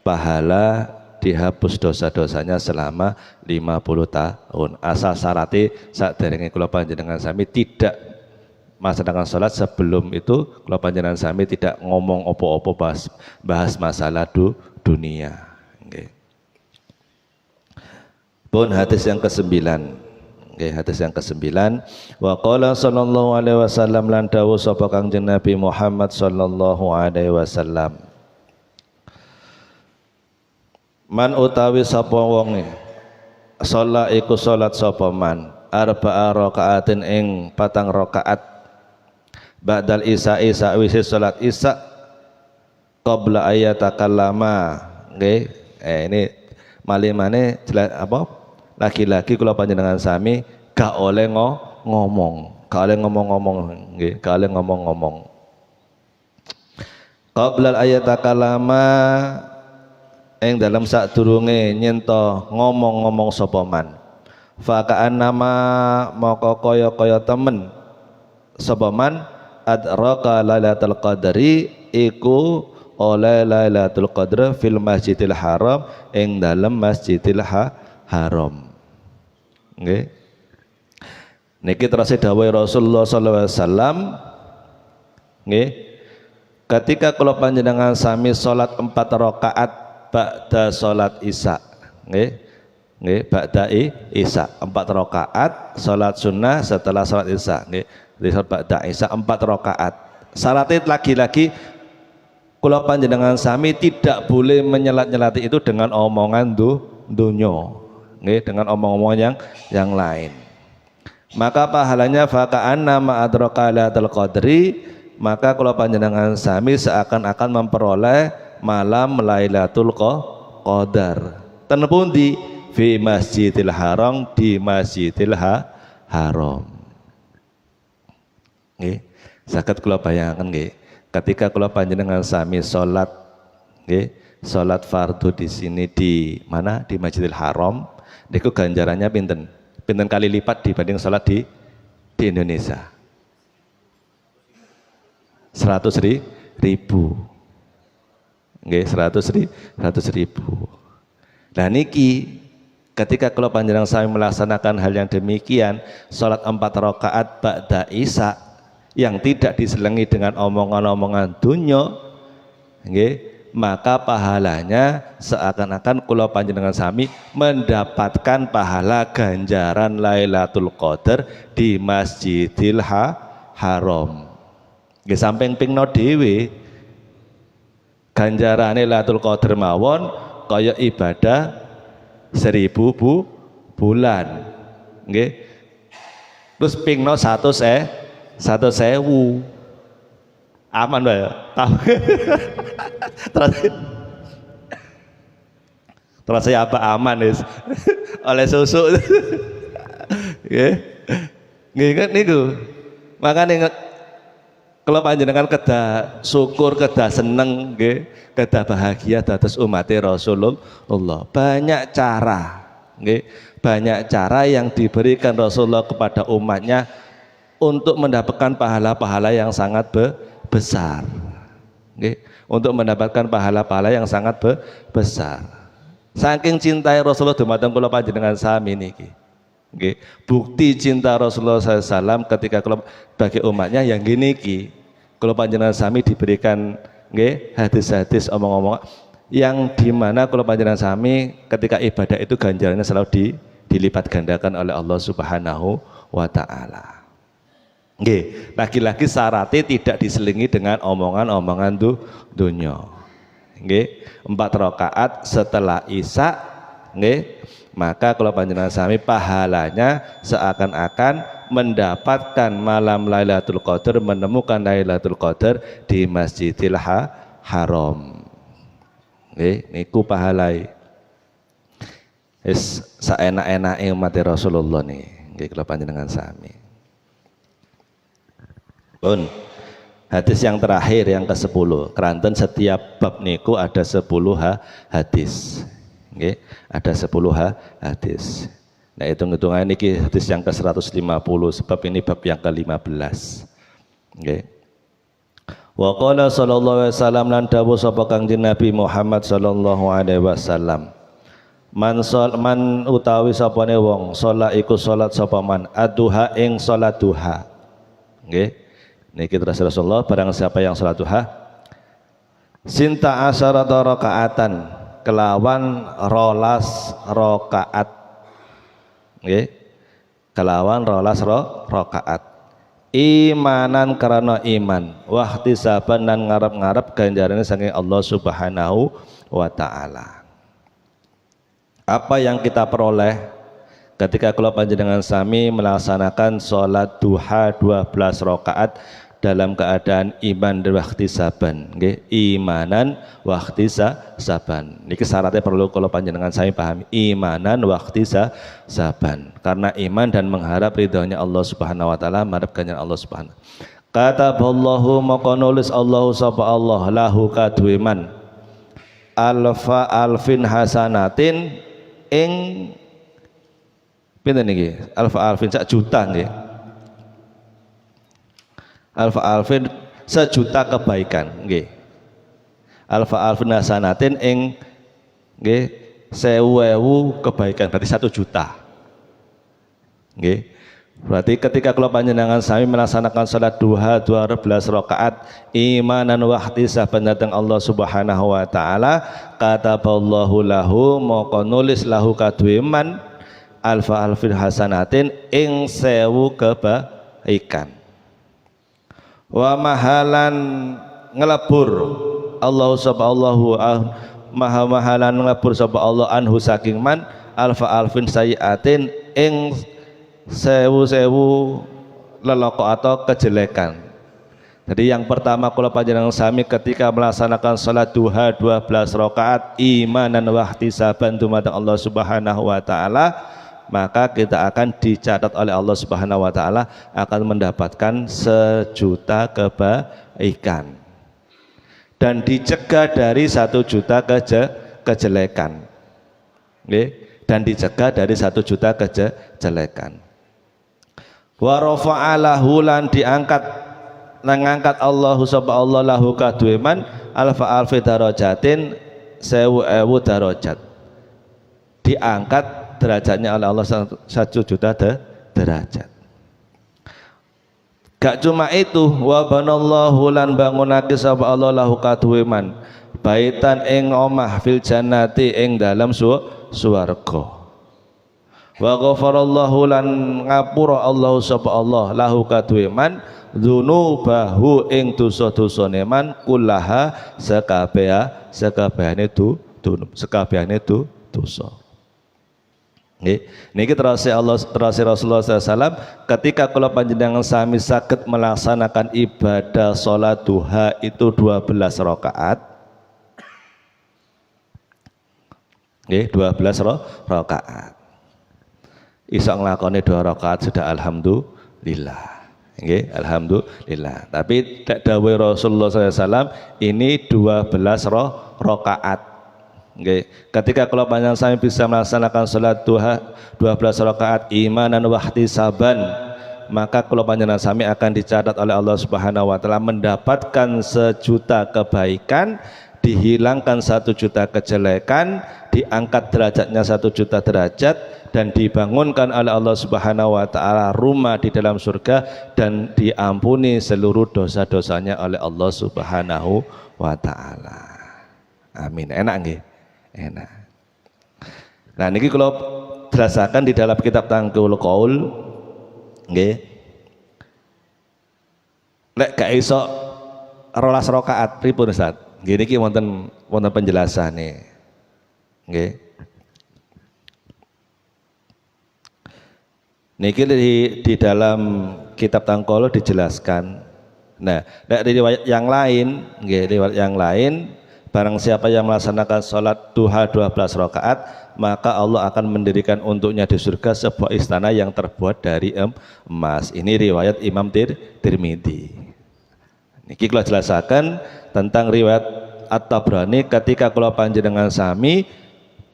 pahala dihapus dosa-dosanya selama 50 tahun. Asal syaratnya saderenge kula panjenengan sami tidak melaksanakan sholat, sebelum itu kalau panjenengan sami tidak ngomong opo-opo bahas masalah dunia. Okay. Pun hadis yang ke-9. Okay, hadis yang ke-9. Wa qala sallallahu alaihi wasallam lan dawuh sapa Kangjeng Nabi Muhammad sallallahu alaihi wasallam. Man utawi sapa wonge sholat iku sholat sapa man arba'a rakaatin ing 4 rakaat ba'dal isya'i sa'wisi salat isya qabla ayatakallama nggih. Ini malimane lagi-lagi kula panjenengan sami gak oleh ngomong nggih, gak oleh ngomong qabla ayatakallama ing dalam sadurunge nyento ngomong sapa man fa ka'annama maka kaya temen sapa man adraka lailatul qadri iku oleh lailatul qadr fil masjidil haram ing dalam masjidil haram nggih. Niki terus dawuh Rasulullah sallallahu alaihi wasallam nggih, ketika kula panjenengan sami salat 4 rakaat ba'da salat isya nggih, ba'da isya 4 rakaat salat sunnah setelah salat isya nggih. Di salat ba'da isya 4 rakaat Syaratnya lagi-lagi kula panjenengan sami tidak boleh menyelat-nyelati itu dengan omongan dunyo, nggih, dengan omong-omong yang lain. Maka pahalanya faka'anna ma'adraka lailatul qadri, maka kula panjenengan sami seakan-akan memperoleh malam Lailatul Qadar. Ten pundi? Fi Masjidil Haram, di Masjidil Haram. Nggih, saged kula bayangkan nggih, ketika kula panjenengan sami salat nggih, salat fardu di sini di mana? Di Masjidil Haram, niku ganjarannya pinten? Pinten kali lipat dibanding salat di Indonesia? 100.000. Nggih, 100.000. Nah niki ketika kalau panjenengan sami melaksanakan hal yang demikian, salat 4 rakaat ba'da isya yang tidak diselingi dengan omongan-omongan dunya, nggih, maka pahalanya seakan-akan kula panjenengan sami mendapatkan pahala ganjaran Lailatul Qadar di Masjidil Haram. Nggih, samping pingno dhewe ganjarane Lailatul Qadar mawon kaya ibadah 1000 bulan, nggih. Terus pingno 100.000 aman wae tahu. terus saya apa aman wis oleh susu. Nggih. Nggih kan niku. Makane kalau panjenengan kedah syukur, kedah seneng, nggih, kedah bahagia dados umat Rasulullah. Banyak cara, nggih, banyak cara yang diberikan Rasulullah kepada umatnya untuk mendapatkan pahala-pahala yang sangat besar, nggih, untuk mendapatkan pahala-pahala yang sangat besar. Saking cintai Rasulullah dumateng kula panjenengan sami niki. Okay. Bukti cinta Rasulullah SAW ketika kalau bagi umatnya yang gini ki, kalau panjenengan sami diberikan hadis-hadis omong-omong yang dimana kalau panjenengan sami ketika ibadah itu ganjarannya selalu dilipat gandakan oleh Allah Subhanahu wa Ta'ala. Lagi-lagi syaratnya tidak diselingi dengan omongan-omongan dunya. 4 rakaat setelah isya, maka kalau panjenengan sami pahalanya seakan-akan mendapatkan malam Lailatul Qadar, menemukan Lailatul Qadar di Masjidil Haram. Niku pahalai wis saenak-enake umat Rasulullah nih, nggih kalau panjenengan sami. Pun hadis yang terakhir yang ke-10, keranten setiap bab niku ada 10 hadis. Okay. Ada 10 hadis. Nah hitung-hitungan ini hadis yang ke-150 sebab ini bab yang ke-15. Okay. Wa qala sallallahu alaihi wasallam lan dawuh sapa Kanjeng Nabi Muhammad sallallahu alaihi wasallam. Man utawi sapane wong salat iku salat sapa man aduha ing salat duha. Nggih. Niki terus Rasulullah barang siapa yang salat duha sinta asyarata rakaatan kelawan 12 rakaat, nggih, kelawan 12 rakaat, imanan karena iman, wahtisaban dan ngarep-ngarep ganjarannya saking Allah Subhanahu wa Ta'ala. Apa yang kita peroleh ketika kula panjenengan sami melaksanakan sholat duha 12 rakaat dalam keadaan iman dan wahtisaban, nggih, imanan wahtisaban. Niki syaratnya perlu kalau panjenengan saya pahami, imanan wahtisaban, karena iman dan mengharap ridhonya Allah Subhanahu wa Ta'ala, mengharap ganjaran Allah Subhanahu. Kataballahu maka nulis Allah sapa Allah lahu kadwiman alfa alfin hasanatin ing pinten niki alfa alfin 1 juta nggih. Alfa alfin 1 juta kebaikan, nggih. Alfa alfin hasanatin ing nggih 1000 kebaikan, berarti 1 juta. Nggih. Berarti ketika kula panjenengan sami melaksanakan salat duha 12 rakaat imanan wa ihtisaban dhateng Allah Subhanahu wa Ta'ala, kataballahu lahu maka nulis lahu kadwiman alfa alfin hasanatin ing 1000 kebaikan. Wa mahalan ngelebur Allah subhanahu mahalan ngelebur sapa Allah anhu saking man alfa alfin sayiatin ing sewu leloko atau kejelekan. Jadi yang pertama kula panjenengan sami ketika melaksanakan salat duha 12 rakaat imanan wa ihtisaban dumateng Allah Subhanahu wa taala, maka kita akan dicatat oleh Allah Subhanahu wa taala akan mendapatkan 1 juta kebaikan dan dicegah dari 1 juta kejelekan. Dan dicegah dari 1 juta kejelekan. Wa rafa'alahu lan ngangkat Allah subhanahu lahu kaduwe man alfa alfi darajatin 1000 darajat. Diangkat derajatnya oleh Allah 1 juta derajat. Gak cuma itu, wa banallahu lan bangunake sapa Allah lahu kaduwe man baitan ing omah fil jannati ing dalam swarga. Wa ghafarallahu lan ngapura Allah sapa Allah lahu kaduwe man dzunubahu ing dosa-dosane man kullaha sekabehane dosa. Niki terus Rasulullah SAW ketika kula panjenengan sami saged melaksanakan ibadah salat duha itu 12 rakaat. 12 rakaat. Iso nglakoni 2 rakaat sudah alhamdulillah. Alhamdulillah. Tapi dawuh Rasulullah SAW ini 12 rakaat. Ketika kalau panjang sami bisa melaksanakan salat duha 12 rakaat imanan wa ihtisaban, maka kalau panjenengan sami akan dicatat oleh Allah Subhanahu wa taala mendapatkan 1 juta kebaikan, dihilangkan 1 juta kejelekan, diangkat derajatnya 1 juta derajat, dan dibangunkan oleh Allah Subhanahu wa taala rumah di dalam surga dan diampuni seluruh dosa-dosanya oleh Allah Subhanahu wa taala. Amin. Enak nggih? Enak. Nah niki kalau jelasaken di dalam kitab Tangkul Qaul nggih. Lek gak iso 12 rakaat pripun Ustaz? Nggih niki wonten penjelasane. Nggih. Niki di dalam kitab Tangkol dijelaskan. Nah, dari riwayat yang lain, riwayat yang lain, barang siapa yang melaksanakan sholat duha 12 rakaat, maka Allah akan mendirikan untuknya di surga sebuah istana yang terbuat dari emas. Ini riwayat Imam Tirmidzi. Niki kula jelasaken tentang riwayat At-Tabrani ketika kula panjenengan sami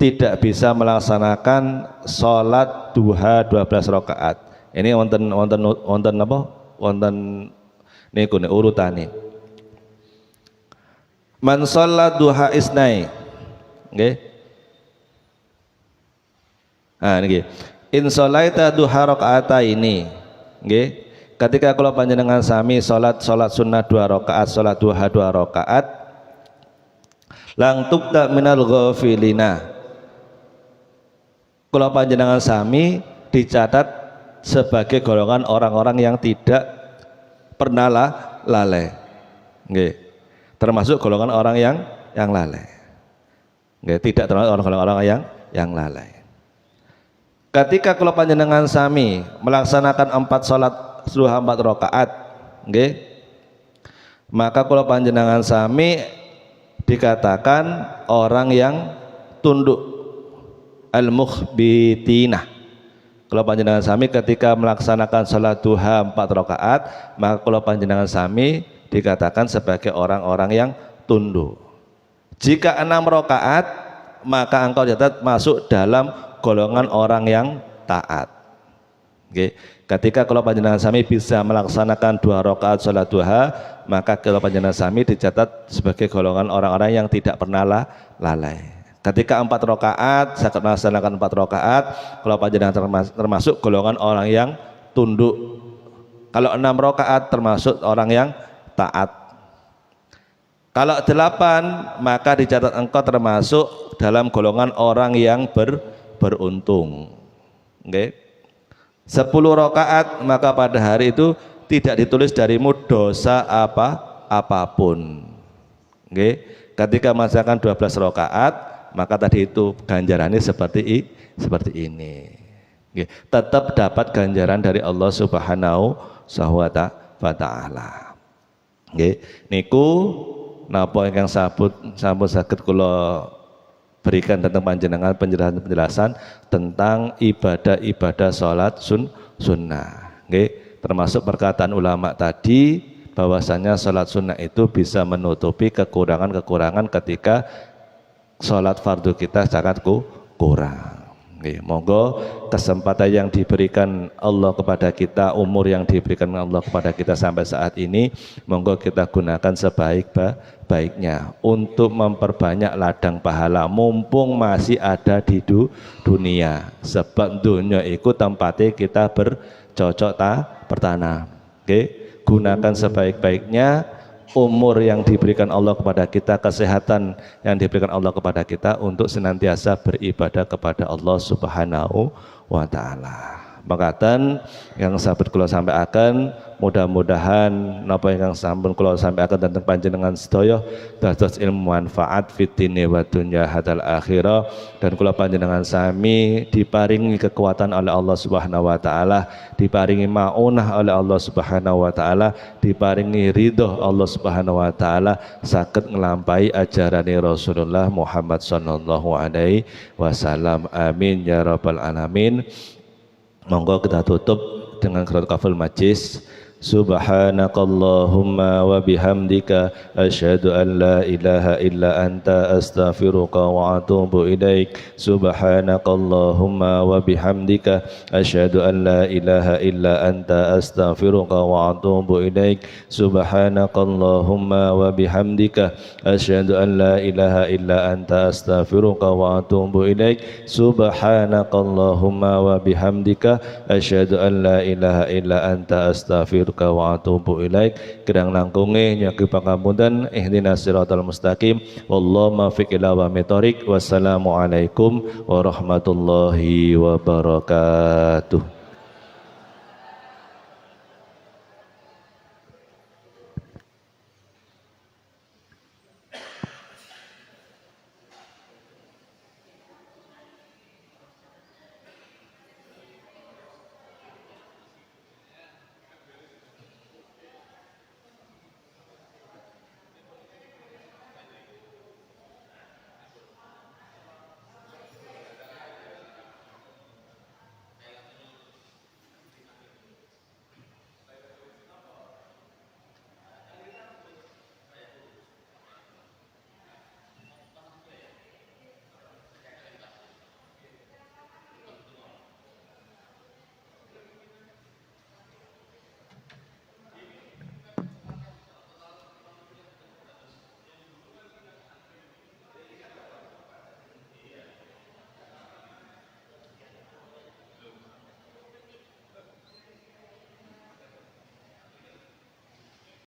tidak bisa melaksanakan sholat duha 12 rakaat. Ini wonten apa? Wonten niku urutane. Man sholat duha isnai. Nggih. Ah niki. In sholaita duha rakaata ini. Nggih. Ketika kalau panjenengan sami sholat sunnah 2 rakaat, sholat duha 2 rakaat, lang tubda minal ghafilina. Kalau panjenengan sami dicatat sebagai golongan orang-orang yang tidak pernah lalai. Nggih. Termasuk golongan orang yang lalai. Nggih, tidak termasuk orang-orang yang lalai. Ketika kalau panjenengan sami melaksanakan 4 salat duha 4 rakaat, nggih. Maka kalau panjenengan sami dikatakan orang yang tunduk, al-mukhbitinah. Kalau panjenengan sami ketika melaksanakan salat duha 4 rakaat, maka kalau panjenengan sami dikatakan sebagai orang-orang yang tunduk. Jika 6 rakaat, maka engkau catat masuk dalam golongan orang yang taat. Oke. Ketika kalau panjenengan sami bisa melaksanakan 2 rakaat salat duha, maka kalau panjenengan sami dicatat sebagai golongan orang-orang yang tidak pernah lalai. Ketika 4 rakaat, saya melaksanakan 4 rakaat, kalau panjenengan termasuk golongan orang yang tunduk. Kalau 6 rakaat termasuk orang yang taat. Kalau 8, maka dicatat engkau termasuk dalam golongan orang yang beruntung. Okay. 10 rakaat, maka pada hari itu tidak ditulis darimu dosa apapun. Oke, ketika mengerjakan 12 rakaat, maka tadi itu ganjarannya seperti ini. Oke, tetap dapat ganjaran dari Allah Subhanahu wa Ta'ala. Oke, niku napa ingkang sampun saged kula berikan tentang panjenengan penjelasan tentang ibadah-ibadah salat sunnah. Oke, termasuk perkataan ulama tadi bahwasanya salat sunnah itu bisa menutupi kekurangan-kekurangan ketika salat fardu kita sangat kurang. Monggo kesempatan yang diberikan Allah kepada kita, umur yang diberikan Allah kepada kita sampai saat ini, monggo kita gunakan sebaik-baiknya untuk memperbanyak ladang pahala mumpung masih ada di dunia. Sebab dunia itu tempatnya kita bercocok bertanam. Gunakan sebaik-baiknya umur yang diberikan Allah kepada kita, kesehatan yang diberikan Allah kepada kita untuk senantiasa beribadah kepada Allah Subhanahu wa Ta'ala. Makaten yang sahabat kula sampaikan, mudah-mudahan napa ingkang sampun kula sampaikan tentang panjenengan sedaya dados ilmu manfaat fid dini wa dunya hadal akhirah, dan kula panjenengan sami diparingi kekuatan oleh Allah Subhanahu wa Ta'ala, diparingi maunah oleh Allah Subhanahu wa Ta'ala, diparingi ridho Allah Subhanahu wa Ta'ala saged nglampahi ajarane Rasulullah Muhammad sallallahu alaihi wasallam. Amin ya rabbal alamin. Monggo kita tutup dengan qiraat kaful majlis. Subhanakallahumma wa bihamdika asyhadu an la ilaha illa anta astaghfiruka wa atubu ilaik. Subhanakallahumma wa bihamdika asyhadu an la ilaha illa anta astaghfiruka wa atubu ilaik. Subhanakallahumma wa bihamdika asyhadu an la ilaha illa anta astaghfiruka wa atubu ilaik. Subhanakallahumma wa bihamdika asyhadu an la ilaha illa anta astaghfiruka wa atubu ilaik. Kirang langkunge nyaki pangapunten, ihdinas siratal mustaqim, wallahu muwaffiq ila aqwamit thoriq. Wassalamualaikum warahmatullahi wabarakatuh.